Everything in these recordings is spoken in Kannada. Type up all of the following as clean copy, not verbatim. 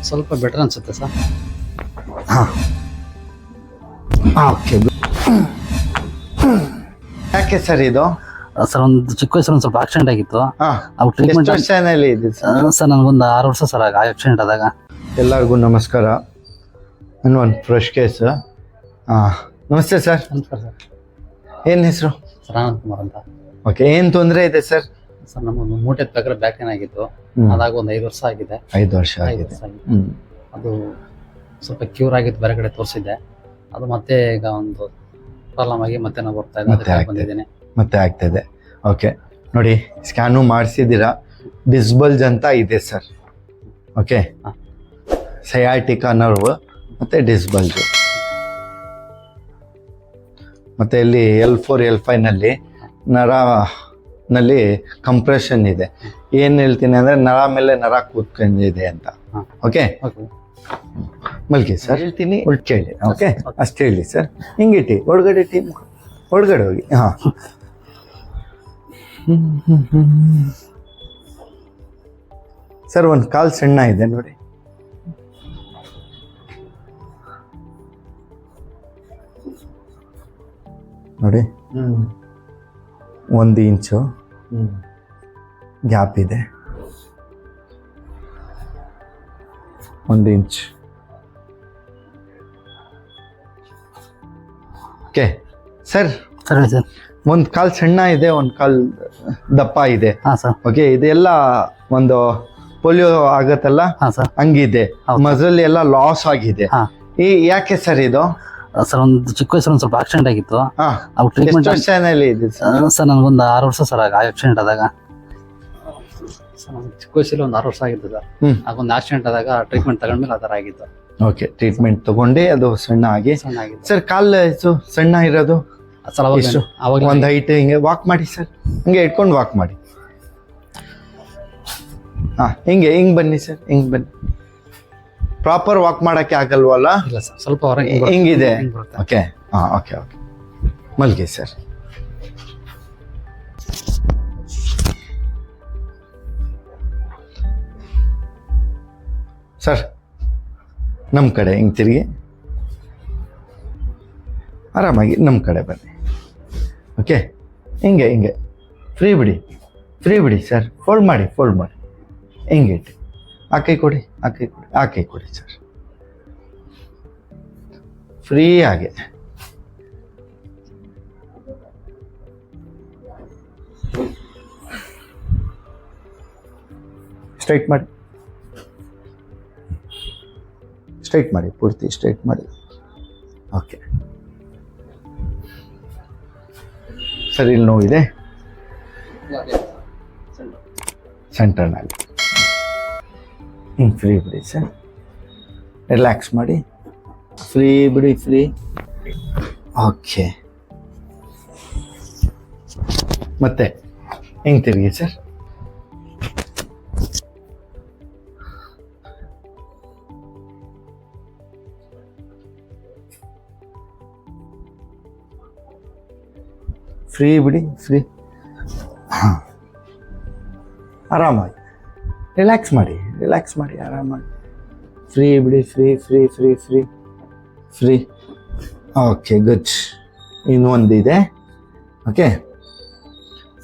ಸ್ವಲ್ಪ ಬೆಟರ್ ಅನ್ಸುತ್ತೆ ಸರ್. ಹಾಂ ಓಕೆ. ಯಾಕೆ ಸರ್ ಇದು? ಸರ್ ಒಂದು ಚಿಕ್ಕ ವಯಸ್ಸಲ್ಲಿ ಒಂದು ಸ್ವಲ್ಪ ಆಕ್ಸಿಡೆಂಟ್ ಆಗಿತ್ತು. ಹಾಂ, ಅವಾಗ ಎಷ್ಟು ಟ್ರೀಟ್ಮೆಂಟ್ ವರ್ಷದಲ್ಲಿ ಇದೆ ಸರ್? ಸರ್ ನನಗೊಂದು 6 ವರ್ಷ ಸರ್ ಆಕ್ಸಿಡೆಂಟ್ ಆದಾಗ. ಎಲ್ಲರಿಗೂ ನಮಸ್ಕಾರ. ನಾನು ಒಂದು ಫ್ರೆಶ್ ಕೇಸ್. ನಮಸ್ತೆ ಸರ್. ನಮಸ್ಕಾರ ಸರ್. ಏನು ಹೆಸರು? ಸರ್ ಆನಂದ್ ಕುಮಾರ್ ಅಂತ. ಓಕೆ, ಏನು ತೊಂದರೆ ಇದೆ ಸರ್? ಸರ್ ನಮ್ಮೊಂದು ಮೂಟೆ ಬೇಕಾದ್ರೆ ಬ್ಯಾಕ್ ಪೇನ್ ಆಗಿತ್ತು. ಅದಾಗ ಒಂದು 5 ವರ್ಷ ಆಗಿದೆ. 5 ವರ್ಷ 5 ಆಗಿದೆ. ವರ್ಷ ಆಗಿದೆ. ಅದು ಸ್ವಲ್ಪ ಕ್ಯೂರ್ ಆಗಿತ್ತು, ಬೇರೆ ಕಡೆ ತೋರಿಸಿದ್ದೆ. ಅದು ಮತ್ತೆ ಈಗ ಒಂದು ಪ್ರಾಬ್ಲಮ್ ಆಗಿ ಮತ್ತೆ ನಾವು ಬರ್ತಾ ಮತ್ತೆ ಇದ್ದೆ, ಆಗ್ತಾ ಬಂದಿದ್ದೀನಿ. ಮತ್ತೆ ಆಗ್ತಾಯಿದೆ. ಓಕೆ ನೋಡಿ, ಸ್ಕ್ಯಾನು ಮಾಡಿಸಿದ್ದೀರಾ. ಡಿಸ್ಬಲ್ಜ್ ಅಂತ ಇದೆ ಸರ್. ಓಕೆ, ಹಾಂ. ಸಯಾಟಿಕಾ ನರ್ವ್ ಮತ್ತು ಡಿಸ್ಬಲ್ಜು. ಮತ್ತು ಇಲ್ಲಿ L4 L5ನಲ್ಲಿ ನರನಲ್ಲಿ ಕಂಪ್ರೆಷನ್ ಇದೆ. ಏನು ಹೇಳ್ತೀನಿ ಅಂದರೆ ನರ ಮೇಲೆ ನರ ಕೂತ್ಕೊಂಡಿದೆ ಅಂತ. ಹಾಂ. ಓಕೆ, ಓಕೆ ಮಲ್ಗಿ ಸರ್. ಹೇಳ್ತೀನಿ, ಉಳ್ಕೆ ಹೇಳಿ. ಓಕೆ, ಅಷ್ಟು ಹೇಳಿ ಸರ್. ಹಿಂಗಿಟ್ಟು ಒಳಗಡೆ ಟೀಮ್ ಒಳಗಡೆ ಹೋಗಿ. ಹಾಂ, ಸರ್ ಒಂದು ಕಾಲು ಸಣ್ಣ ಇದೆ ನೋಡಿ. ನೋಡಿ, 1 ಇಂಚು ಗ್ಯಾಪ್ ಇದೆ. 1 ಇಂಚ್. Okay sir. ಸರ್ ಹೇಳಿ ಸರ್. ಒಂದು ಕಾಲು ಸಣ್ಣ ಇದೆ, ಒಂದು ಕಾಲು ದಪ್ಪ ಇದೆ. ಹಾಂ ಸರ್. ಓಕೆ, ಇದೆಲ್ಲ ಒಂದು ಪೋಲಿಯೋ ಆಗತ್ತಲ್ಲ, ಹಾಂ ಸರ್. ಹಂಗಿದೆ. ಹೌದು. ಮಸಲ್ ಎಲ್ಲ ಲಾಸ್ ಆಗಿದೆ. ಹಾಂ. ಯಾಕೆ ಸರ್ ಇದು? ಸರ್ ಒಂದು ಚಿಕ್ಕ ವಯಸ್ಸಲ್ಲಿ ಒಂದು ಸ್ವಲ್ಪ ಆಕ್ಸಿಡೆಂಟ್ ಆಗಿತ್ತು. ಹಾಂ, ಅವಾಗ ಟ್ರೀಟ್ಮೆಂಟ್ ಎಷ್ಟು ವರ್ಷದಲ್ಲಿ ಇದೆ ಸರ್? ಸರ್ ನನಗೊಂದು 6 ವರ್ಷ ಸರ್ ಆಕ್ಸಿಡೆಂಟ್ ಆದಾಗ. ಸರ್ ನನಗೆ ಚಿಕ್ಕ ವಯಸ್ಸಲ್ಲಿ ಒಂದು 6 ವರ್ಷ ಆಗಿತ್ತು ಸರ್. ಆಗೊಂದು ಆಕ್ಸಿಡೆಂಟ್ ಆದಾಗ ಟ್ರೀಟ್ಮೆಂಟ್ ತಗೊಂಡ್ಮೇಲೆ ಆ ಥರ ಆಗಿತ್ತು. ಓಕೆ, ಟ್ರೀಟ್ಮೆಂಟ್ ತಗೊಂಡು ಅದು ಸಣ್ಣ ಆಗಿ. ಸಣ್ಣ ಆಗಿತ್ತು ಸರ್ ಕಾಲು ಸಣ್ಣ ಇರೋದು ಸರ್. ಎಷ್ಟು? ಅವಾಗ ಒಂದು ಹೈಟ್ ಹಿಂಗೆ ವಾಕ್ ಮಾಡಿ ಸರ್. ಹಿಂಗೆ ಇಟ್ಕೊಂಡು ವಾಕ್ ಮಾಡಿ. ಹಾಂ, ಹಿಂಗೆ ಬನ್ನಿ ಸರ್, ಹಿಂಗೆ ಬನ್ನಿ. ಪ್ರಾಪರ್ ವಾಕ್ ಮಾಡೋಕ್ಕೆ ಆಗಲ್ವಲ್ಲ? ಇಲ್ಲ ಸರ್, ಸ್ವಲ್ಪ ಹೊರಗೆ ಹಿಂಗಿದೆ. ಹಿಂಗೆ ಬರುತ್ತೆ. ಓಕೆ, ಹಾಂ, ಓಕೆ ಓಕೆ. ಮಲ್ಗಿ ಸರ್. ಸರ್ ನಮ್ಮ ಕಡೆ ಹಿಂಗೆ ತಿರುಗಿ ಆರಾಮಾಗಿ ನಮ್ಮ ಕಡೆ ಬನ್ನಿ. ಓಕೆ, ಹಿಂಗೆ ಫ್ರೀ ಬಿಡಿ ಸರ್. ಫೋಲ್ಡ್ ಮಾಡಿ ಹಿಂಗೆ ಇಟ್ಟು ಆ ಕೈ ಕೊಡಿ ಸರ್. ಫ್ರೀ ಆಗಿ ಸ್ಟ್ರೈಟ್ ಮಾಡಿ ಪೂರ್ತಿ ಸ್ಟ್ರೈಟ್ ಮಾಡಿ. ಓಕೆ ಸರ್, ಇಲ್ಲಿ ನೋವಿದೆ ಸೆಂಟರ್ನಲ್ಲಿ. ಹಿಂಗೆ ಫ್ರೀ ಬಿಡಿ ಸರ್. ರಿಲ್ಯಾಕ್ಸ್ ಮಾಡಿ. ಫ್ರೀ ಬಿಡಿ. ಓಕೆ, ಮತ್ತೆ ಹಿಂಗೆ ತಿರುಗಿ ಸರ್. ಫ್ರೀ ಬಿಡಿ. ಹಾಂ, ಆರಾಮಾಗಿ ರಿಲ್ಯಾಕ್ಸ್ ಮಾಡಿ ಆರಾಮಾಗಿ. ಫ್ರೀ ಬಿಡಿ. ಫ್ರೀ. Okay, good. ಇನ್ನೊಂದಿದೆ. Okay,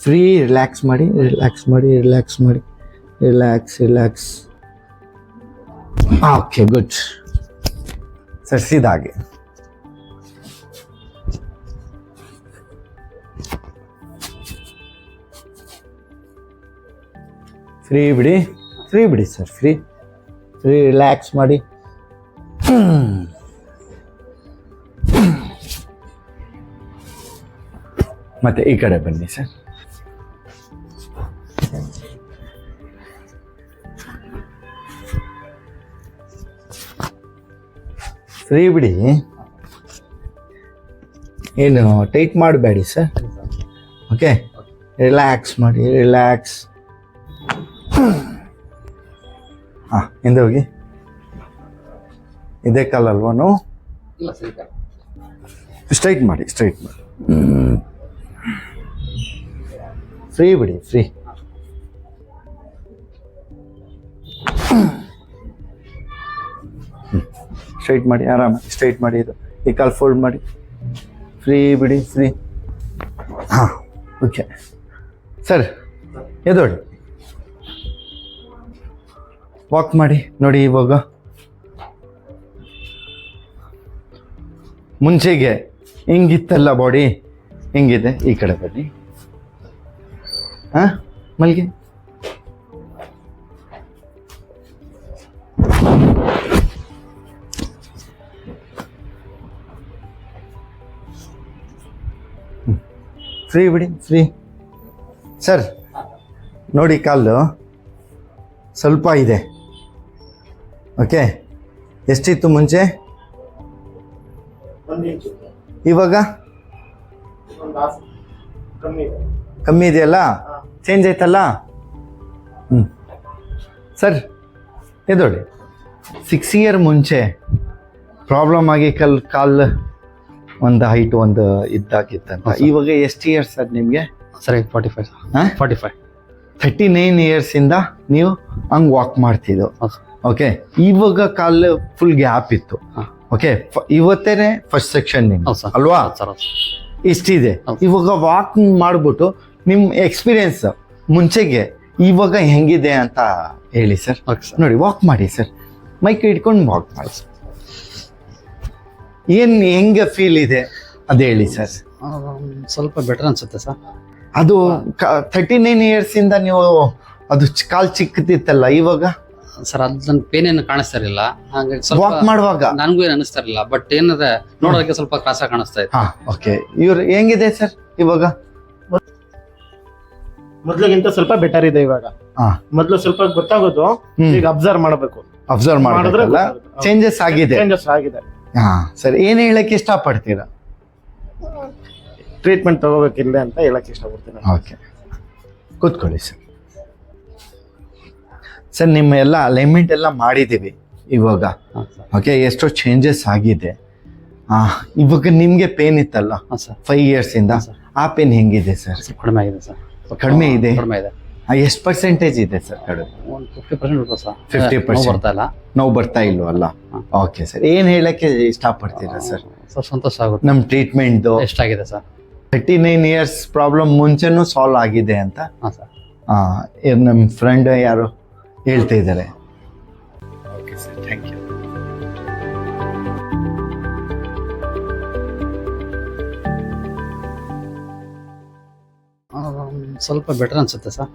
free. ರಿಲ್ಯಾಕ್ಸ್ ಮಾಡಿ. ರಿಲ್ಯಾಕ್ಸ್. Okay, good sir. ಸೀದಾಗೆ ಫ್ರೀ ಬಿಡಿ ಸರ್. ಫ್ರೀ. ರಿಲ್ಯಾಕ್ಸ್ ಮಾಡಿ. ಮತ್ತೆ ಈ ಕಡೆ ಬನ್ನಿ ಸರ್. ಫ್ರೀ ಬಿಡಿ. ಏನು ಟೈಟ್ ಮಾಡಬೇಡಿ ಸರ್. ಓಕೆ, ರಿಲ್ಯಾಕ್ಸ್ ಮಾಡಿ. ಹಾಂ, ಹಿಂದೆ ಹೋಗಿ. ಇದೇ ಕಾಲಲ್ವಾ ನೋವು? ಇಲ್ಲ ಸರ್. ಸ್ಟ್ರೈಟ್ ಮಾಡಿ. ಫ್ರೀ ಬಿಡಿ. ಸ್ಟ್ರೈಟ್ ಮಾಡಿ ಆರಾಮಾಗಿ ಸ್ಟ್ರೈಟ್ ಮಾಡಿ. ಇದು ಈ ಕಾಲು ಫೋಲ್ಡ್ ಮಾಡಿ, ಫ್ರೀ ಬಿಡಿ, ಫ್ರೀ. ಹಾಂ, ಓಕೆ ಸರ್. ಎದೋಡಿ, ವಾಕ್ ಮಾಡಿ ನೋಡಿ. ಇವಾಗ ಮುಂಚೆಗೆ ಹಿಂಗಿತ್ತಲ್ಲ ಬಾಡಿ, ಹಿಂಗಿದೆ. ಈ ಕಡೆ ಬನ್ನಿ. ಹಾಂ, ಮಲ್ಗೆ. ಫ್ರೀ ಬಿಡಿ, ಫ್ರೀ. ಸರ್ ನೋಡಿ, ಕಾಲು ಸ್ವಲ್ಪ ಇದೆ. ಓಕೆ, ಎಷ್ಟಿತ್ತು ಮುಂಚೆ? ಇವಾಗ ಕಮ್ಮಿ ಇದೆಯಲ್ಲ, ಚೇಂಜ್ ಆಯ್ತಲ್ಲ. ಸರ್ ಎದೋಡಿ. 6 ಇಯರ್ ಮುಂಚೆ ಪ್ರಾಬ್ಲಮ್ ಆಗಿ ಕಾಲು ಒಂದು ಹೈಟ್ ಒಂದು ಇದ್ದಾಗಿತ್ತಂತ. ಇವಾಗ ಎಷ್ಟು ಇಯರ್ಸ್ ಸರ್ ನಿಮಗೆ? ಸರಿ, 45. 45. 39 ಇಯರ್ಸಿಂದ ನೀವು ಹಂಗೆ ವಾಕ್ ಮಾಡ್ತಿದ್ದು. ಓಕೆ, ಇವಾಗ ಕಾಲು ಫುಲ್ ಗ್ಯಾಪ್ ಇತ್ತು. ಓಕೆ, ಇವತ್ತೇನೆ ಫಸ್ಟ್ ಸೆಕ್ಷನ್ ನಿಮ್ಗೆ ಅಲ್ವಾ? ಇಷ್ಟಿದೆ. ಇವಾಗ ವಾಕ್ ಮಾಡಿಬಿಟ್ಟು ನಿಮ್ಮ ಎಕ್ಸ್ಪೀರಿಯನ್ಸ್ ಮುಂಚೆಗೆ ಇವಾಗ ಹೆಂಗಿದೆ ಅಂತ ಹೇಳಿ ಸರ್. ನೋಡಿ, ವಾಕ್ ಮಾಡಿ ಸರ್, ಮೈಕ್ ಇಟ್ಕೊಂಡು ವಾಕ್ ಮಾಡಿ ಸರ್. ಏನು ಹೆಂಗೆ ಫೀಲ್ ಇದೆ ಅದು ಹೇಳಿ ಸರ್. ಸ್ವಲ್ಪ ಬೆಟರ್ ಅನ್ಸುತ್ತೆ ಸರ್. ಅದು 39 ಇಯರ್ಸಿಂದ ನೀವು ಅದು ಕಾಲು ಚಿಕ್ಕದಿತ್ತಲ್ಲ, ಇವಾಗ ಸರ್ ಅದು ನನ್ನ ಪೇನ್ ಏನು ಕಾಣಿಸ್ತಾ ಇರಲಿಲ್ಲ. ಹಾಗಾಗಿ ಸ್ವಲ್ಪ ವಾಕ್ ಮಾಡುವಾಗ ನನಗೂ ಏನು ಅನಿಸ್ತಾ ಇರಲಿಲ್ಲ. ಬಟ್ ಏನಂದ್ರೆ ನೋಡೋದಕ್ಕೆ ಸ್ವಲ್ಪ ಕ್ರಾಸ್ ಆಗಿ ಕಾಣಿಸ್ತಾ ಇತ್ತು. ಓಕೆ, ಇವ್ರು ಹೆಂಗಿದೆ ಸರ್ ಇವಾಗ? ಮೊದ್ಲಿಗಿಂತ ಸ್ವಲ್ಪ ಬೆಟರ್ ಇದೆ ಇವಾಗ. ಮೊದ್ಲು ಸ್ವಲ್ಪ ಗೊತ್ತಾಗೋದು, ಈಗ ಅಬ್ಸರ್ವ್ ಮಾಡಬೇಕು. ಅಬ್ಸರ್ವ್ ಮಾಡಿದ್ರೆ ಚೇಂಜಸ್ ಆಗಿದೆ. ಚೇಂಜಸ್ ಆಗಿದೆ. ಹಾ ಸರ್, ಏನ್ ಹೇಳಕ್ ಇಷ್ಟಪಡ್ತೀರಾ? ಟ್ರೀಟ್ಮೆಂಟ್ ತಗೋಬೇಕಿಲ್ಲ ಅಂತ ಹೇಳಕ್ ಇಷ್ಟಪಡ್ತೀನಿ. ಓಕೆ, ಕೂತ್ಕೊಳ್ಳಿ ಸರ್. ಸರ್, ನಿಮ್ಮ ಎಲ್ಲ ಅಲೈನ್ಮೆಂಟ್ ಎಲ್ಲ ಮಾಡಿದ್ದೀವಿ ಇವಾಗ. ಓಕೆ, ಎಷ್ಟೋ ಚೇಂಜಸ್ ಆಗಿದೆ. ಇವಾಗ ನಿಮ್ಗೆ ಪೇನ್ ಇತ್ತಲ್ಲ 5 ಇಯರ್ಸ್ ಇಂದ, ಆ ಪೇನ್ ಹೆಂಗಿದೆ ಸರ್? ಕಡಿಮೆ ಆಗಿದೆ ಸರ್. ಕಡಿಮೆ ಇದೆ. ಕಡಿಮೆ ಇದೆ. ಎಷ್ಟು ಪರ್ಸೆಂಟೇಜ್ ಇದೆ ಸರ್ ಕಡಿಮೆ? 50% 50% ಬರ್ತಾ ಇಲ್ಲ. ನೋವು ಬರ್ತಾ ಇಲ್ವಲ್ಲ? ಓಕೆ ಸರ್, ಏನ್ ಹೇಳಕ್ಕೆ ಇಷ್ಟಪಡ್ತೀರಾ ಸರ್? ಸರ್ ಸಂತೋಷ ಆಗುತ್ತೆ. ನಮ್ಮ ಟ್ರೀಟ್ಮೆಂಟ್ ಎಷ್ಟಾಗಿದೆ ಸರ್? 39 ಇಯರ್ಸ್ ಪ್ರಾಬ್ಲಮ್ ಮುಂಚೆನೂ ಸಾಲ್ವ್ ಆಗಿದೆ ಅಂತ ಹಾಂ ಸರ್. ನಮ್ಮ ಫ್ರೆಂಡ್ ಯಾರು ಹೇಳ್ತಾ ಇದ್ದಾರೆ. Okay sir, thank you. ಸ್ವಲ್ಪ ಬೆಟರ್ ಅನ್ಸುತ್ತೆ ಸರ್.